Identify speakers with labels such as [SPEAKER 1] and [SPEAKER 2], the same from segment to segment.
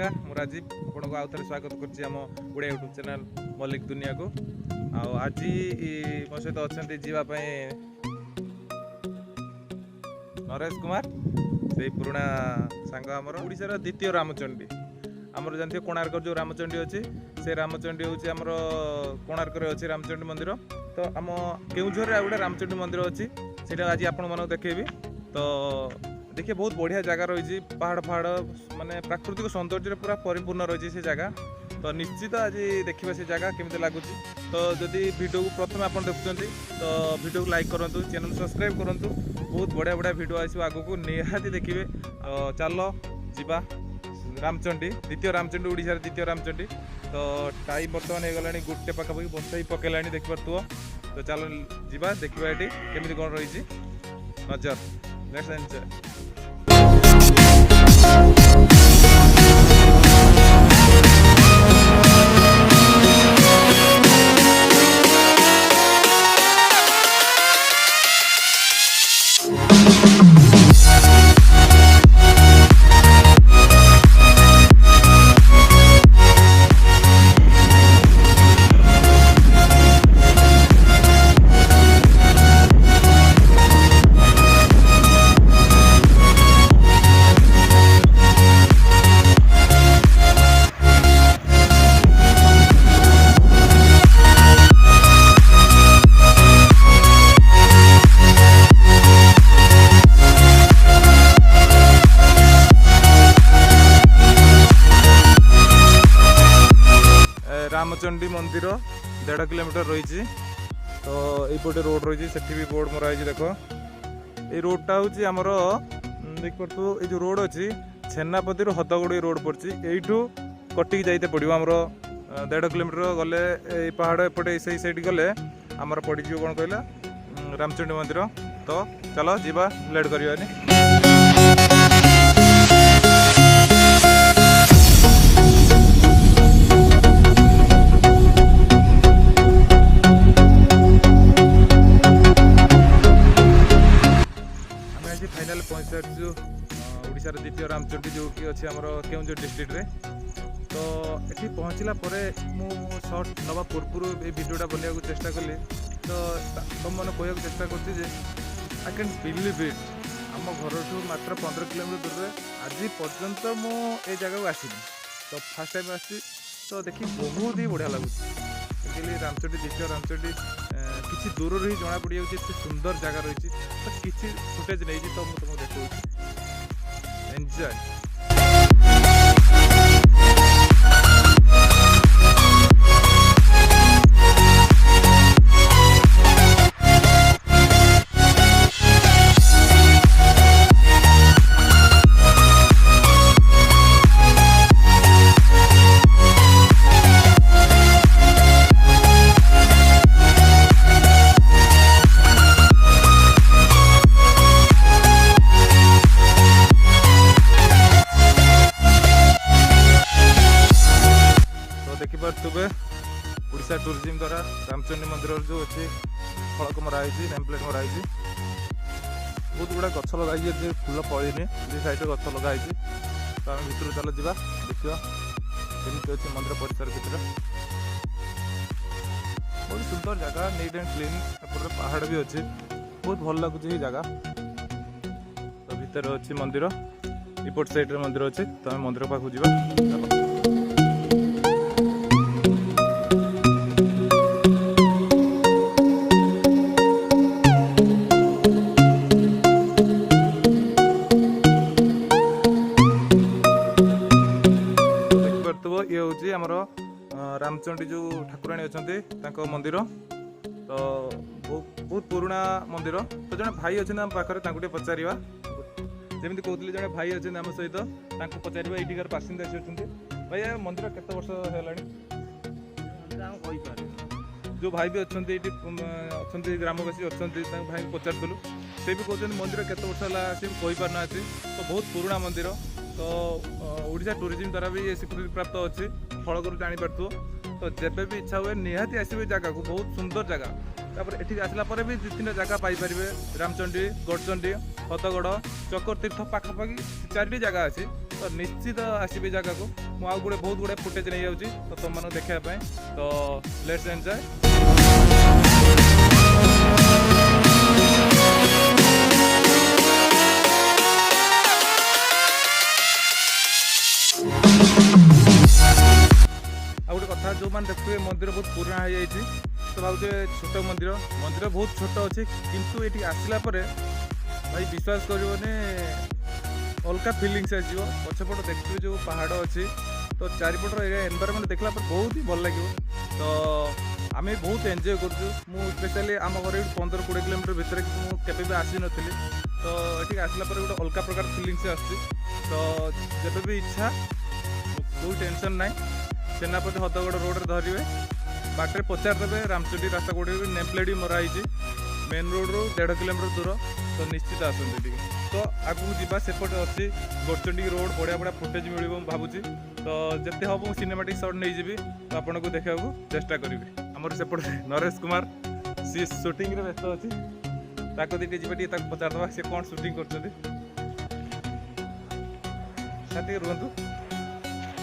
[SPEAKER 1] नमस्कार मु राजीव आपको आउ थे स्वागत करम ओडिया यूट्यूब चैनल मल्लिक दुनिया को आज मो सहित अच्छा जावाई नरेश कुमार से पुराणा सांग आमर ओडिशार द्वितीय रामचंडी आमर जानते कोणार्क जो रामचंडी अच्छी से रामचंडी हूँ आमर कोणार्क अच्छे रामचंडी मंदिर तो आम केउझर गोटे रामचंडी मंदिर अच्छी से आज आपण मन देखेबी तो देखिए बहुत बढ़िया जगह रही पहाड़ पहाड़ माने प्राकृतिक सौंदर्य पूरा परिपूर्ण रही से जगह तो निश्चित आज देखा से जगह केमी लगुच तो जदि वीडियो को प्रथम आप देखुं तो वीडियो को लाइक करूँ चैनल सब्सक्राइब करूँ बहुत बढ़िया बढ़िया वीडियो आसो आग को निहाती देखिए चल जीवा रामचंडी द्वितीय रामचंडी ओडिशार द्वितीय रामचंडी तो टाइम बर्तमान हो गला गोटे पाखापाखि बर्षा ही पकड़ा देख पार्थ तो चल जीवा देखा ये केमी कौन रही नजर लेट्स एंजॉय। रामचंडी मंदिर 1.5 किलोमीटर रही तो ये रोड रही भी बोर्ड मरा है देख ये रोडटा हूँ आमर देख पार्थ ये जो रोड अच्छी छेनापति हदगड़ रोड पड़ी यू कटिक जाइते पड़ो आमर 1.5 किलोमीटर गले पहाड़ एपटे से साइड गले आमर पड़ कौन कहला रामचंडी मंदिर तो चलो जीवा लेट करवानी। फाइनाल पहुँच सारी ओडिशार द्वितीय रामचंडी जो कि अच्छे आमर केउझर डिस्ट्रिक्ट रे तो ये पहुँचला मु सर्ट नवा पूर्व ये वीडियोटा बनवाक चेष्टा कली तो तुम मैंने कहूँ चेष्टा कर आई कैन बिलीव इट आम घर मात्र 15 किलोमीटर दूर आज पर्यंत मुझे जगह आसनी तो फास्ट टाइम आसी तो देखी बहुत ही बढ़िया लगुच रामचंडी द्वितीय रामचंडी किसी दूर ही जना पड़ जाए सुंदर जगह रही तो किसी फुटेज नहीं तो मुझे तुमको देखा एंजॉय। देखिपे ओडिशा टूरिज्म द्वारा रामचंडी मंदिर जो अच्छे फलक मराई नेम प्लेट मराई बहुत गुड़ा गछ लगे फूल पड़ेनि साइड गछ लगाई तो आम भर चल जा देखा केमी अच्छे मंदिर परिसर भर बहुत सुंदर जगह नीट एंड क्लीन एपटे पहाड़ भी अच्छे बहुत भल लगुच जगह तो भितर अच्छी मंदिर इपट साइड मंदिर अच्छे तो आम मंदिर पाखु जा। ये हूँ आमर रामचंडी जो ठाकुराणी अच्छा मंदिर तो बहुत पुराणा मंदिर तो जड़े भाई अच्छे आम पाखे पचार जमी कहते जड़े भाई अच्छे आम सहित पचार ये बासिंदा अच्छे भाई मंदिर केते वर्ष है जो भाई भी अच्छा ग्रामवासी अच्छा भाई पचारूँ से भी कहते मंदिर केते वर्ष है सी कही पारना तो बहुत पुराणा मंदिर तो ओडिशा टूरिज्म द्वारा भी ये स्वीकृति प्राप्त अच्छी फलक जापार तो जब भी इच्छा हुए निहाती आसवे जगह को बहुत सुंदर जगह ये आसला भी 2-3 जगह पाइपर रामचंडी गड़चंडी हदगड़ चकर तीर्थ पाखापाखि 4टी जगह अच्छी तो निश्चित आसवे जगह को ମୁଁ ଆଉ ଗୋଟେ ବହୁତ ଗୁଡ଼େ ଫୁଟେଜ୍ ନେଇଯାଉଛି ତ ତୁମମାନଙ୍କୁ ଦେଖିବା ପାଇଁ। ତ ଲେଟ୍ସ ଏନ୍ଜୟ। ଆଉ ଗୋଟେ କଥା, ଯେଉଁମାନେ ଦେଖୁଥିବେ ମନ୍ଦିର ବହୁତ ପୁରୁଣା ହେଇଯାଇଛି ତ ଭାବୁଥିବେ ଛୋଟ ମନ୍ଦିର ବହୁତ ଛୋଟ ଅଛି, କିନ୍ତୁ ଏଠି ଆସିଲା ପରେ ଭାଇ ବିଶ୍ୱାସ କରିବନି ଅଲଗା ଫିଲିଙ୍ଗସ୍ ଆସିବ। ପଛପଟ ଦେଖିଥିବେ ଯେଉଁ ପାହାଡ଼ ଅଛି, ତ ଚାରିପଟର ଏରିଆ ଏନଭାରମେଣ୍ଟ ଦେଖିଲା ପରେ ବହୁତ ହି ଭଲ ଲାଗିବ। ତ ଆମେ ବହୁତ ଏନ୍ଜୟ କରୁଛୁ। ମୁଁ ସ୍ପେଶାଲି ଆମ ଘରେ 15-20 କିଲୋମିଟର ଭିତରେ, ମୁଁ କେବେ ବି ଆସିନଥିଲି, ତ ଏଠିକି ଆସିଲା ପରେ ଗୋଟେ ଅଲଗା ପ୍ରକାର ଫିଲିଙ୍ଗସ୍ ଆସୁଛି। ତ ଯେବେ ବି ଇଚ୍ଛା, କୋଉ ଟେନସନ୍ ନାହିଁ, ସେନାପତି ହଦଗଡ଼ ରୋଡ଼ରେ ଧରିବେ, ବାଟରେ ପଚାରିଦେବେ ରାମଚଣ୍ଡୀ ରାସ୍ତା କୋଉଠି, ନେମ୍ ପ୍ଲେଟ୍ ବି ମରା ହେଇଛି। ମେନ୍ ରୋଡ଼ରୁ 1.5 କିଲୋମିଟର ଦୂର, ତ ନିଶ୍ଚିତ ଆସନ୍ତୁ ଟିକେ। ତ ଆଗକୁ ଯିବା, ସେପଟେ ଅଛି ଗଡ଼ଚଣ୍ଡୀ ରୋଡ଼, ବଢ଼ିଆ ବଢ଼ିଆ ଫୁଟେଜ୍ ମିଳିବ ମୁଁ ଭାବୁଛି। ତ ଯେତେ ହେବ ମୁଁ ସିନେମାଟିକ୍ ସଟ୍ ନେଇଯିବି, ତ ଆପଣଙ୍କୁ ଦେଖିବାକୁ ଚେଷ୍ଟା କରିବି। ଆମର ସେପଟେ ନରେଶ କୁମାର, ସିଏ ସୁଟିଂରେ ବ୍ୟସ୍ତ ଅଛି, ତାକୁ ଟିକେ ଯିବା, ଟିକେ ତାକୁ ପଚାରିଦେବା ସିଏ କ'ଣ ସୁଟିଂ କରୁଛନ୍ତି। ଟିକେ ରୁହନ୍ତୁ,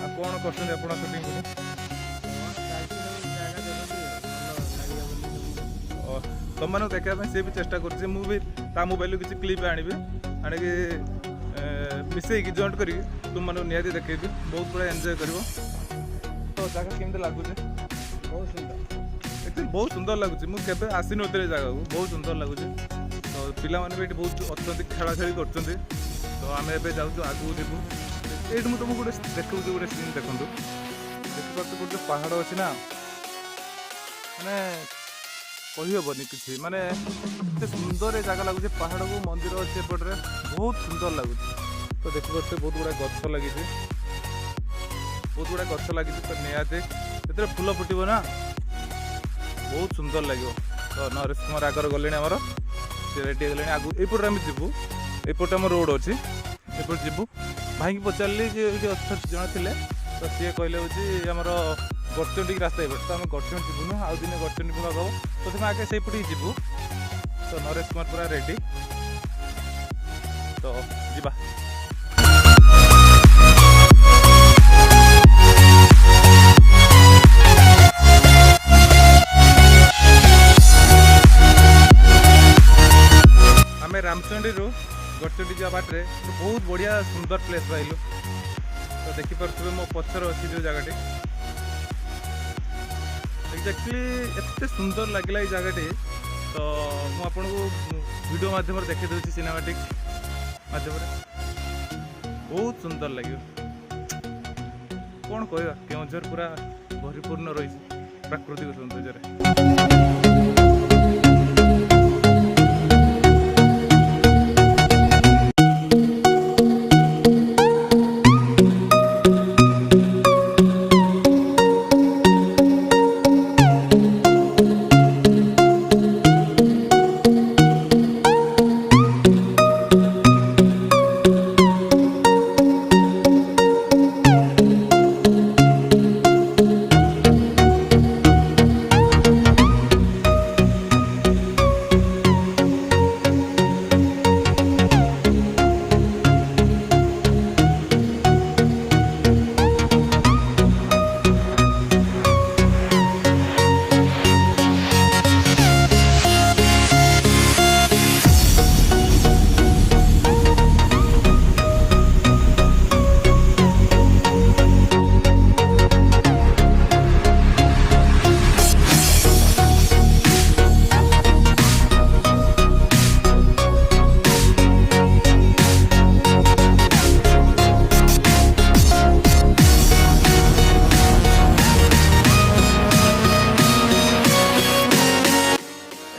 [SPEAKER 1] ଆଉ କ'ଣ କରୁଛନ୍ତି ଆପଣ ସୁଟିଂ କରି? ତୁମମାନଙ୍କୁ ଦେଖିବା ପାଇଁ ସିଏ ବି ଚେଷ୍ଟା କରୁଛି। ମୁଁ ବି ତା ମୋବାଇଲରୁ କିଛି କ୍ଲିପ୍ ଆଣିକି ମିଶେଇକି ଜଏଣ୍ଟ କରିକି ତୁମମାନଙ୍କୁ ନିହାତି ଦେଖେଇବି। ବହୁତ ଗୁଡ଼ା ଏନ୍ଜୟ କରିବ। ତ ଜାଗା କେମିତି ଲାଗୁଛି? ବହୁତ ସୁନ୍ଦର, ଆକ୍ଚୁଆଲି ବହୁତ ସୁନ୍ଦର ଲାଗୁଛି। ମୁଁ କେବେ ଆସିନଥିଲି ଜାଗାକୁ, ବହୁତ ସୁନ୍ଦର ଲାଗୁଛି। ତ ପିଲାମାନେ ବି ଏଠି ବହୁତ ଅଛନ୍ତି, ଖେଳାଖେଳି କରୁଛନ୍ତି। ତ ଆମେ ଏବେ ଯାଉଛୁ, ଆଗକୁ ଯିବୁ। ଏଇଠି ମୁଁ ତୁମକୁ ଗୋଟେ ଦେଖାଉଛି, ଗୋଟେ ସିନ୍ ଦେଖନ୍ତୁ। ଦେଖିପାରୁଛୁ ଗୋଟେ ପାହାଡ଼ ଅଛି ନା, ମାନେ କହିହେବନି କିଛି, ମାନେ ଏତେ ସୁନ୍ଦର ଏ ଜାଗା ଲାଗୁଛି। ପାହାଡ଼କୁ ମନ୍ଦିର ଅଛି ଏପଟରେ, ବହୁତ ସୁନ୍ଦର ଲାଗୁଛି। ତ ଦେଖିପାରୁଥିବେ ବହୁତ ଗୁଡ଼ାଏ ଗଛ ଲାଗିଛି, ତ ନିହାତି ସେଥିରେ ଫୁଲ ଫୁଟିବ ନା, ବହୁତ ସୁନ୍ଦର ଲାଗିବ। ତ ନରେଶ କୁମାର ଆଗରେ ଗଲେଣି, ଆମର ସେ ରେଡ଼ି ହେଇଗଲେଣି। ଆଗକୁ ଏଇପଟରେ ଆମେ ଯିବୁ, ଏପଟେ ଆମ ରୋଡ଼ ଅଛି, ଏପଟେ ଯିବୁ। ଭାଇକି ପଚାରିଲି ଯେ ଏଇଠି ଜଣେ ଥିଲେ, ତ ସିଏ କହିଲେ ହେଉଛି ଆମର ଗଡ଼ଚଣ୍ଡୀ ରାସ୍ତା ଏପଟେ। ତ ଆମେ ଗଡ଼ଚଣ୍ଡୀ ଯିବୁନୁ, ଆଉ ଦିନେ ଗଡ଼ଚଣ୍ଡୀ ବିଭାଗ ହେବ, ତ ଆମେ ଆଗେ ସେଇପଟେ ହିଁ ଯିବୁ। ତ ନରେଶ କୁମାର ପୁରା ରେଡ଼ି, ତ ଯିବା। ଆମେ ରାମଚଣ୍ଡୀରୁ ଗଡ଼ଚଣ୍ଡୀ ଯିବା ବାଟରେ ବହୁତ ବଢ଼ିଆ ସୁନ୍ଦର ପ୍ଲେସ୍ ପାଇଲୁ। ତ ଦେଖିପାରୁଥିବେ ମୋ ପଛରେ ଅଛି ଯେଉଁ ଜାଗାଟି, ଏକ୍ଜାକ୍ଟଲି ଏତେ ସୁନ୍ଦର ଲାଗିଲା ଏଇ ଜାଗାଟି। ତ ମୁଁ ଆପଣଙ୍କୁ ଭିଡ଼ିଓ ମାଧ୍ୟମରେ ଦେଖାଇ ଦେଉଛି, ସିନେମାଟିକ୍ ମାଧ୍ୟମରେ। ବହୁତ ସୁନ୍ଦର ଲାଗିବ, କ'ଣ କହିବା। କେଉଁଝର ପୁରା ପରିପୂର୍ଣ୍ଣ ରହିଛି ପ୍ରାକୃତିକ ସୌନ୍ଦର୍ଯ୍ୟରେ।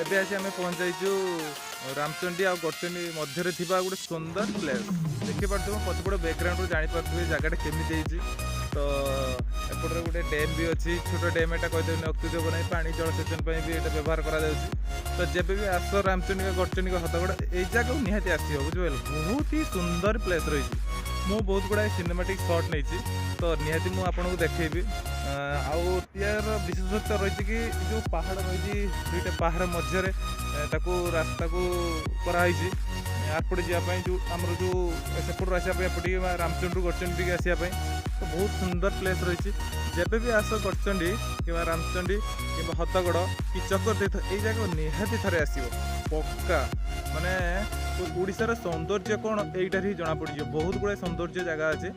[SPEAKER 1] ଏବେ ଆସି ଆମେ ପହଞ୍ଚାଇଛୁ ରାମଚଣ୍ଡୀ ଆଉ ଗଡ଼ଚଣ୍ଡୀ ମଧ୍ୟରେ ଥିବା ଗୋଟେ ସୁନ୍ଦର ପ୍ଲେସ୍। ଦେଖିପାରୁଥିବ ପଛପଟ ବ୍ୟାକ୍ଗ୍ରାଉଣ୍ଡରୁ ଜାଣିପାରୁଥିବେ ଜାଗାଟା କେମିତି ହେଇଛି। ତ ଏପଟରେ ଗୋଟେ ଡ୍ୟାମ୍ ବି ଅଛି, ଛୋଟ ଡ୍ୟାମ୍, ଏଇଟା କହିଦେବେନି ଅତ୍ୟୁଜବ ନାହିଁ, ପାଣି ଜଳସେଚନ ପାଇଁ ବି ଏଇଟା ବ୍ୟବହାର କରାଯାଉଛି। ତ ଯେବେ ବି ଆସ ରାମଚଣ୍ଡୀ ଗଡ଼ଚଣ୍ଡୀ ହଦଗଡ଼, ଏଇ ଜାଗାକୁ ନିହାତି ଆସିବ, ବୁଝିପାରିଲେ। ବହୁତ ହି ସୁନ୍ଦର ପ୍ଲେସ୍ ରହିଛି। ମୁଁ ବହୁତ ଗୁଡ଼ାଏ ସିନେମାଟିକ୍ ସଟ୍ ନେଇଛି, ତ ନିହାତି ମୁଁ ଆପଣଙ୍କୁ ଦେଖେଇବି। ଆଉ ୟାର ବିଶେଷତ୍ୱ ରହିଛି କି ଯେଉଁ ପାହାଡ଼ ରହିଛି, ଦୁଇଟା ପାହାଡ଼ ମଧ୍ୟରେ ତାକୁ ରାସ୍ତାକୁ କରାହେଇଛି ଏପଟେ ଯିବା ପାଇଁ, ଯେଉଁ ଆମର ଯେଉଁ ସେପଟରୁ ଆସିବା ପାଇଁ, ଏପଟିକି ରାମଚଣ୍ଡୀରୁ ଗଡ଼ଚଣ୍ଡୀ ଆସିବା ପାଇଁ। तो बहुत सुंदर प्लेस रही जब भी आस गड़चंडी कि रामचंडी कि हतगड़ कि चक्रतीर्थ ये जगह निहाती थे आसो पक्का माने ओडिशार सौंदर्य कौन यहीटार ही जना पड़ बहुत गुड़ाए सौंदर्य जगह अच्छे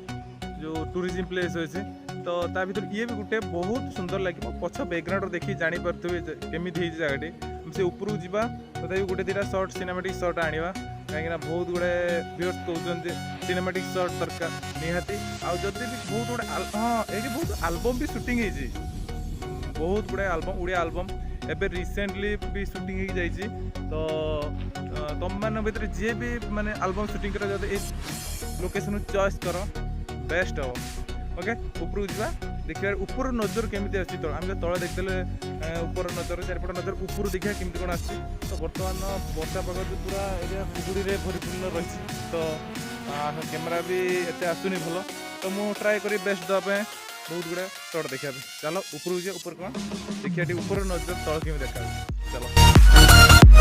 [SPEAKER 1] जो टूरिज्म प्लेस अच्छे तो ता भर ये भी गोटे बहुत सुंदर लगे पछ बैकग्राउंड देखिए जापे केमी जगह से उपरू जावा तथा गोटे दुटा सर्ट सिनेमाटिक सर्ट आने कहीं बहुत गुड़ाए व्यूअर्स कहते सिनेमाटिक सर्ट दरकार निहाती आदि भी बहुत गुड़े हाँ ये बहुत आल्बम भी शूटिंग होती बहुत गुड़ाए आल्बम ओडिया आल्बम एबे रिसेंटली भी शूटिंग हो जाइए तो तुम मान भर जी भी माने आल्बम शूटिंग कर लोकेशन चॉइस कर बेस्ट हम ओके उपरू जा देखिए ऊपर नजर केमी आम तले देखते ऊपर नजर चारिपट नजर ऊपर देखा केमी कौन आसी तो बर्तमान वर्षा पाग पूरा एरिया कुहुड़ी भरिपूर्ण रही तो कैमेरा भी एत आसुनी भल तो मुझे ट्राए करी बेस्ट देवाई बहुत गुड़ाए शॉट देखा चलो ऊपर जाए ऊपर कौन देखिए ऊपर नजर तल केमी देखा चलो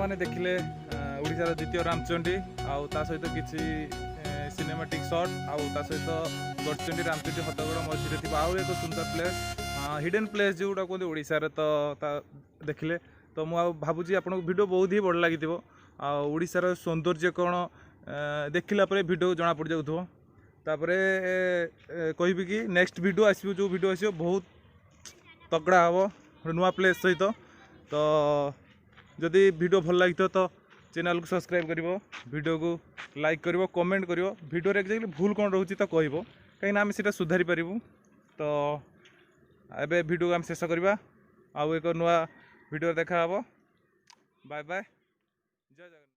[SPEAKER 1] आपने देखिले ओडिशार द्वितीय रामचंडी आ सहित किसी सिनेमाटिक शॉट आ सहित गड़चंडी रामचंडी हतगड़ मझे थी आउ एक सुंदर प्लेस हिडन प्लेस जोटा कहते ओडिशार तो देखिले तो मुझे भावुँ आपको वीडियो बहुत ही बड़ लगी ओडिशार सौंदर्य कौन देखला वीडियो जना पड़ जाऊ तापर कहि कि नेक्स्ट वीडियो आसो जो वीडियो आसो बहुत तगड़ा हम नुआ प्लेस सहित तो जदि वीडियो भल लगी तो चैनल को सब्सक्राइब करिवो वीडियो को लाइक करिवो कमेंट करिवो वीडियो एक्जाक्टली भूल कौन रोचे तो कहबो कहीं आम से सुधारी पारिबु तो एबे वीडियो को आम शेष करवा आउ एक नुआ वीडियो देखा बाय बाय जय जगन्नाथ।